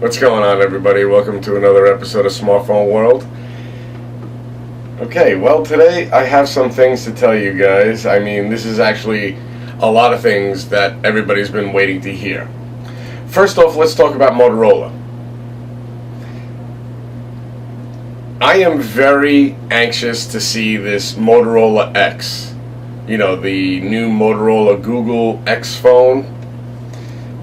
What's going on, everybody? Welcome to another episode of Smartphone World. Okay, well, today I have some things to tell you guys. I mean, this is actually a lot of things that everybody's been waiting to hear. First off, let's talk about Motorola. I am very anxious to see this Motorola X. You know, the new Motorola Google X phone.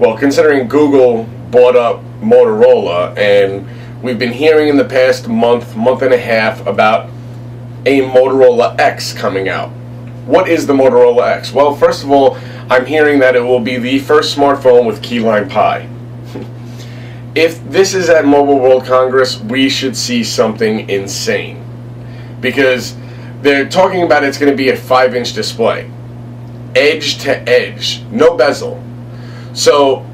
Well, considering Google bought up Motorola, and we've been hearing in the past month and a half about a Motorola X coming out. What is the Motorola X? Well, first of all, I'm hearing that it will be the first smartphone with keyline pi. If this is at Mobile World Congress, we should see something insane, because they're talking about it's going to be a 5-inch display, edge to edge, no bezel. So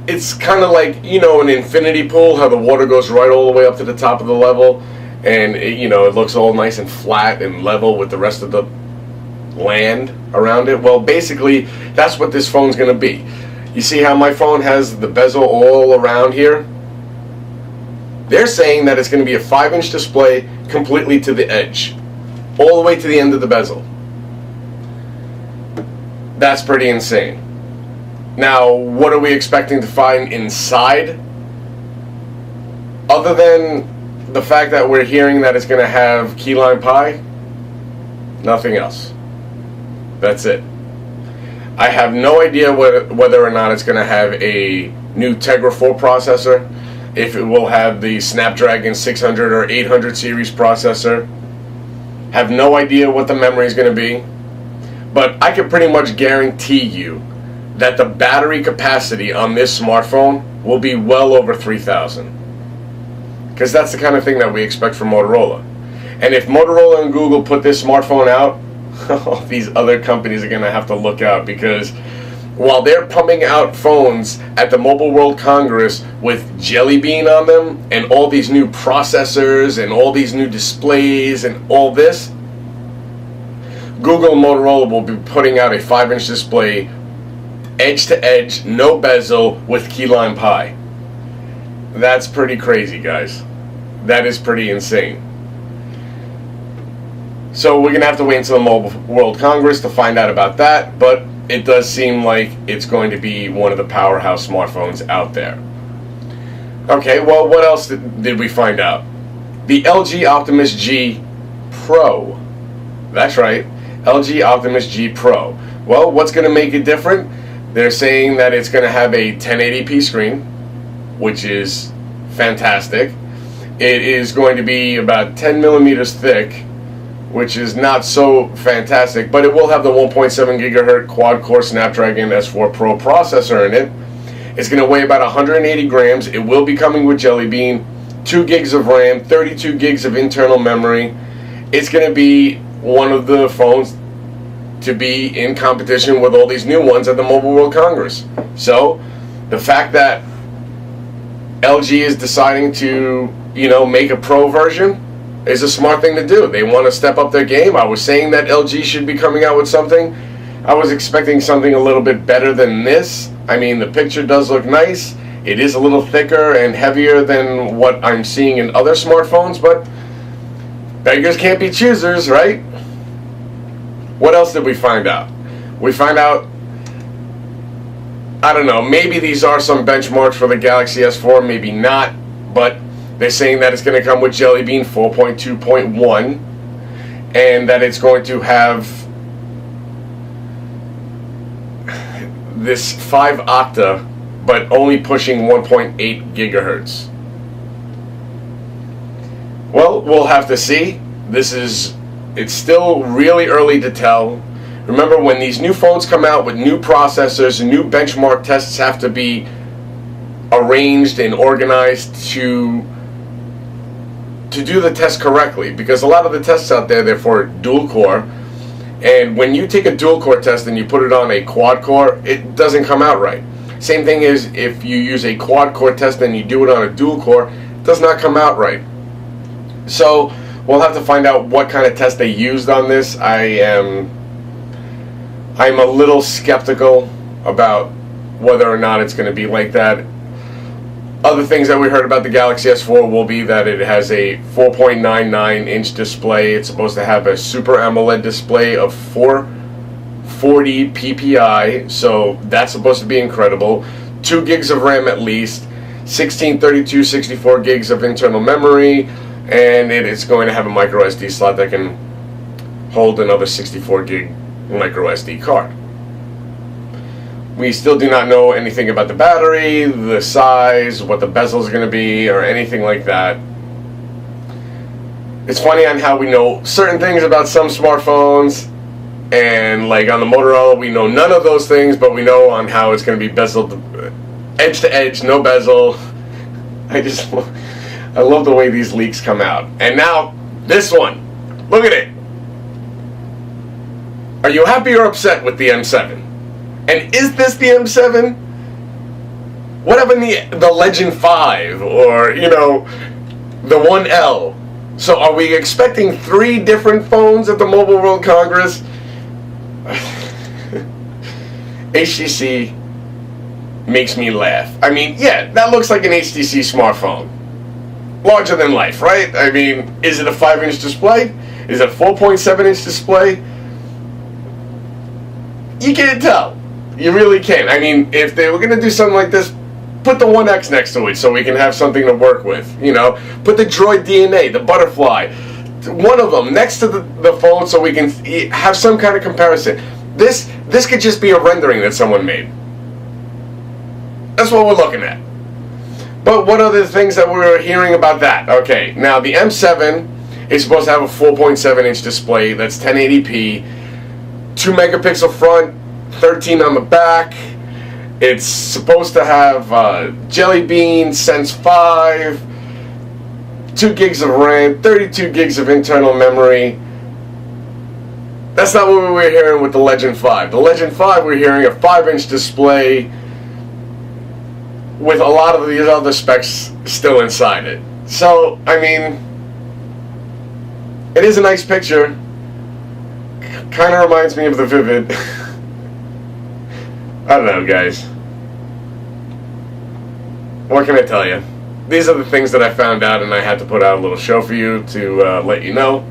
it's kind of like, you know, an infinity pool, how the water goes right all the way up to the top of the level, and it, you know, it looks all nice and flat and level with the rest of the land around it. Well, basically, that's what this phone's going to be. You see how my phone has the bezel all around here? They're saying that it's going to be a 5-inch display completely to the edge, all the way to the end of the bezel. That's pretty insane. Now, what are we expecting to find inside? Other than the fact that we're hearing that it's going to have keyline pi, nothing else. That's it. I have no idea whether or not it's going to have a new Tegra 4 processor, if it will have the Snapdragon 600 or 800 series processor. Have no idea what the memory is going to be, but I can pretty much guarantee you that the battery capacity on this smartphone will be well over 3,000. Because that's the kind of thing that we expect from Motorola. And if Motorola and Google put this smartphone out, these other companies are going to have to look out, because while they're pumping out phones at the Mobile World Congress with Jelly Bean on them, and all these new processors, and all these new displays, and all this, Google and Motorola will be putting out a 5-inch display, edge to edge, no bezel, with keyline pi. That's pretty crazy, guys. That is pretty insane. So we're going to have to wait until the Mobile World Congress to find out about that, but it does seem like it's going to be one of the powerhouse smartphones out there. Okay, well, what else did we find out? The LG Optimus G Pro. That's right, LG Optimus G Pro. Well, what's going to make it different? They're saying that it's going to have a 1080p screen, which is fantastic. It is going to be about 10 millimeters thick, which is not so fantastic, but it will have the 1.7 gigahertz quad-core Snapdragon S4 Pro processor in it. It's going to weigh about 180 grams. It will be coming with Jelly Bean, 2 gigs of RAM, 32 gigs of internal memory. It's going to be one of the phones to be in competition with all these new ones at the Mobile World Congress. So the fact that LG is deciding to, you know, make a Pro version is a smart thing to do. They want to step up their game. I was saying that LG should be coming out with something. I was expecting something a little bit better than this. I mean, the picture does look nice. It is a little thicker and heavier than what I'm seeing in other smartphones, but beggars can't be choosers, right? What else did we find out? We find out, I don't know, maybe these are some benchmarks for the Galaxy S4, maybe not, but they're saying that it's going to come with Jelly Bean 4.2.1, and that it's going to have this 5 Octa, but only pushing 1.8 gigahertz. Well, we'll have to see. It's still really early to tell. Remember, when these new phones come out with new processors, new benchmark tests have to be arranged and organized to do the test correctly, because a lot of the tests out there, they're for dual core, and when you take a dual core test and you put it on a quad core, it doesn't come out right. Same thing is if you use a quad core test and you do it on a dual core, it does not come out right. So we'll have to find out what kind of test they used on this. I'm a little skeptical about whether or not it's going to be like that. Other things that we heard about the Galaxy S4 will be that it has a 4.99-inch display. It's supposed to have a Super AMOLED display of 440 ppi, so that's supposed to be incredible. 2 gigs of RAM at least, 16, 32, 64 gigs of internal memory, and it is going to have a micro SD slot that can hold another 64 gig micro SD card. We still do not know anything about the battery, the size, what the bezel is going to be, or anything like that. It's funny on how we know certain things about some smartphones, and like on the Motorola we know none of those things, but we know on how it's going to be bezeled edge to edge, no bezel. I love the way these leaks come out. And now this one, look at it. Are you happy or upset with the M7? And is this the M7? What happened to the Legend 5 or, you know, the 1L? So are we expecting 3 different phones at the Mobile World Congress? HTC makes me laugh. I mean, yeah, that looks like an HTC smartphone. Larger than life, right? I mean, is it a 5-inch display? Is it a 4.7-inch display? You can't tell. You really can't. I mean, if they were going to do something like this, put the 1X next to it so we can have something to work with. You know, put the Droid DNA, the butterfly, one of them next to the phone so we can have some kind of comparison. This could just be a rendering that someone made. That's what we're looking at. But what are the things that we're hearing about that? Okay, now the M7 is supposed to have a 4.7-inch display that's 1080p, 2 megapixel front, 13 on the back. It's supposed to have Jelly Bean, Sense 5, 2 gigs of RAM, 32 gigs of internal memory. That's not what we were hearing with the Legend 5. The Legend 5, we're hearing a 5-inch display with a lot of these other specs still inside it. So, I mean, it is a nice picture. Kind of reminds me of the Vivid. I don't know, guys. What can I tell you? These are the things that I found out, and I had to put out a little show for you to let you know.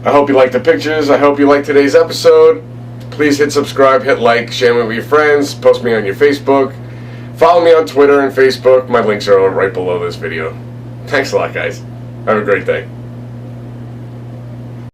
I hope you liked the pictures. I hope you liked today's episode. Please hit subscribe, hit like, share me with your friends, post me on your Facebook. Follow me on Twitter and Facebook. My links are right below this video. Thanks a lot, guys. Have a great day.